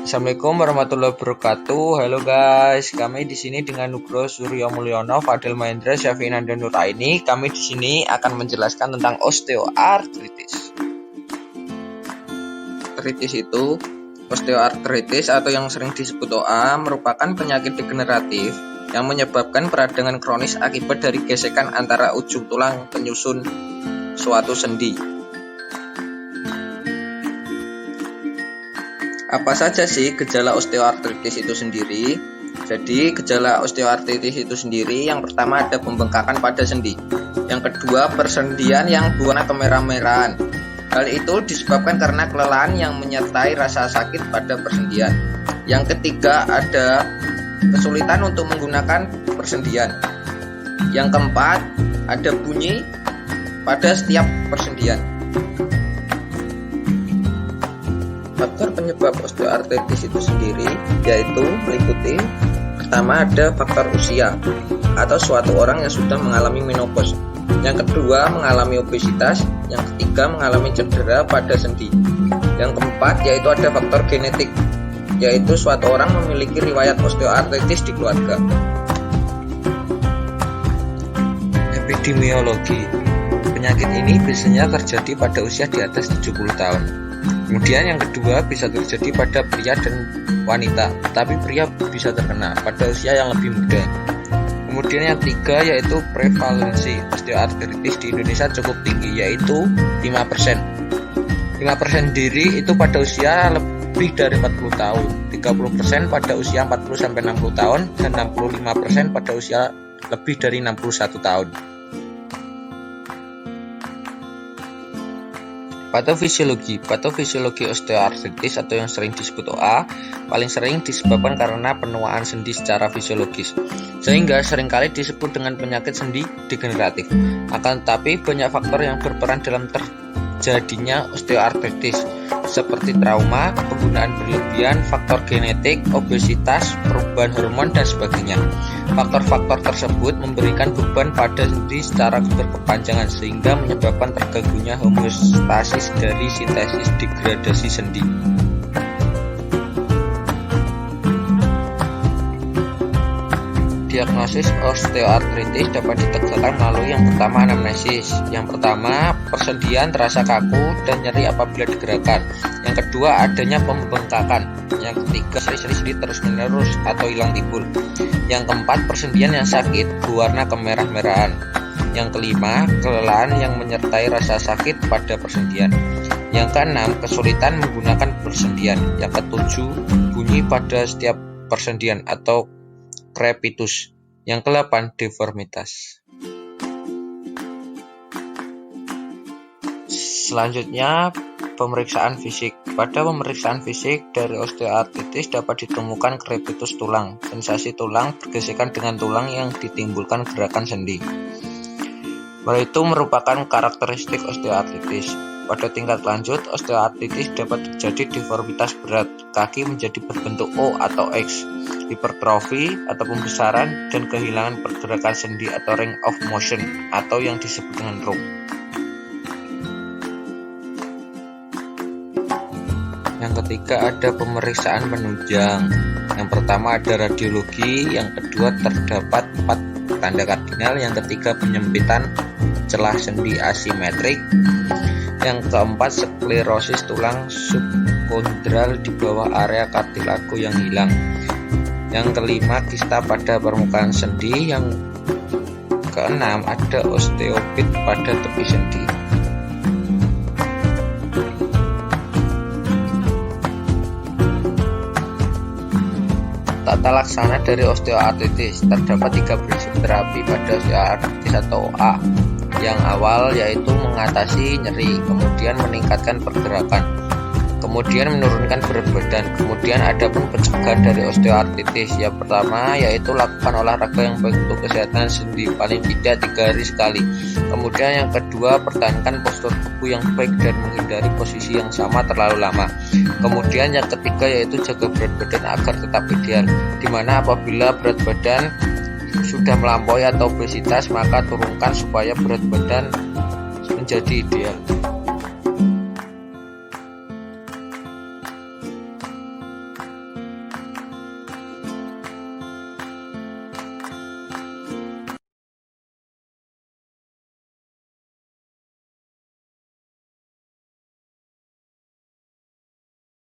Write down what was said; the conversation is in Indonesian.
Assalamualaikum warahmatullahi wabarakatuh. Halo guys, kami di sini dengan Nugroho Suryo Mulyono, Fadil Mahendra, Syafi'i Nanda Nuraini. Kami di sini akan menjelaskan tentang osteoartritis. Osteoartritis atau yang sering disebut OA merupakan penyakit degeneratif yang menyebabkan peradangan kronis akibat dari gesekan antara ujung tulang penyusun suatu sendi. Apa saja sih gejala osteoartritis itu sendiri? Jadi gejala osteoartritis itu sendiri, yang pertama ada pembengkakan pada sendi. Yang kedua, persendian yang berwarna kemerah-merahan. Hal itu disebabkan karena kelelahan yang menyertai rasa sakit pada persendian. Yang ketiga, ada kesulitan untuk menggunakan persendian. Yang keempat, ada bunyi pada setiap persendian. Faktor penyebab osteoartritis itu sendiri yaitu meliputi: pertama, ada faktor usia atau suatu orang yang sudah mengalami menopause. Yang kedua, mengalami obesitas. Yang ketiga, mengalami cedera pada sendi. Yang keempat, yaitu ada faktor genetik, yaitu suatu orang memiliki riwayat osteoartritis di keluarga. Epidemiologi. Penyakit ini biasanya terjadi pada usia di atas 70 tahun. Kemudian yang kedua, bisa terjadi pada pria dan wanita, tetapi pria bisa terkena pada usia yang lebih muda. Kemudian yang ketiga, yaitu prevalensi osteoartritis di Indonesia cukup tinggi, yaitu 5%. 5% sendiri itu pada usia lebih dari 40 tahun, 30% pada usia 40-60 tahun, dan 65% pada usia lebih dari 61 tahun. Patofisiologi osteoartritis atau yang sering disebut OA paling sering disebabkan karena penuaan sendi secara fisiologis, sehingga seringkali disebut dengan penyakit sendi degeneratif. Akan tetapi banyak faktor yang berperan dalam terjadinya osteoartritis, seperti trauma, penggunaan berlebihan, faktor genetik, obesitas, perubahan hormon, dan sebagainya. Faktor-faktor tersebut memberikan beban pada sendi secara berkepanjangan, sehingga menyebabkan terganggunya homeostasis dari sintesis degradasi sendi. Diagnosis osteoartritis dapat ditegakkan melalui yang pertama, anamnesis. Yang pertama, persendian terasa kaku dan nyeri apabila digerakkan. Yang kedua, adanya pembengkakan. Yang ketiga, seri-seri terus-menerus atau hilang timbul. Yang keempat, persendian yang sakit berwarna kemerah-merahan. Yang kelima, kelelahan yang menyertai rasa sakit pada persendian. Yang keenam, kesulitan menggunakan persendian. Yang ketujuh, bunyi pada setiap persendian atau crepitus. Yang ke-8, deformitas. Selanjutnya, pemeriksaan fisik. Pada pemeriksaan fisik dari osteoartritis dapat ditemukan crepitus tulang, sensasi tulang bergesekan dengan tulang yang ditimbulkan gerakan sendi. Itu merupakan karakteristik osteoartritis. Pada tingkat lanjut, osteoartritis dapat terjadi deformitas berat, kaki menjadi berbentuk O atau X, hipertrofi atau pembesaran, dan kehilangan pergerakan sendi atau range of motion atau yang disebut dengan ROM. Yang ketiga, ada pemeriksaan penunjang. Yang pertama ada radiologi, yang kedua terdapat 4 tanda kardinal, yang ketiga penyempitan celah sendi asimetrik, yang keempat sklerosis tulang subkondral di bawah area kartilago yang hilang, yang kelima kista pada permukaan sendi, yang keenam ada osteopit pada tepi sendi. Tata laksana dari osteoartritis. Terdapat 3 prinsip terapi pada osteoartritis atau OA. Yang awal yaitu mengatasi nyeri, kemudian meningkatkan pergerakan, kemudian menurunkan berat badan, kemudian ada pun pencegahan dari osteoartritis. Yang pertama yaitu lakukan olahraga yang baik untuk kesehatan sendi, paling tidak 3 hari sekali. Kemudian yang kedua, pertahankan postur tubuh yang baik dan menghindari posisi yang sama terlalu lama. Kemudian yang ketiga yaitu jaga berat badan agar tetap ideal, dimana apabila berat badan sudah melampaui atau obesitas, maka turunkan supaya berat badan menjadi ideal.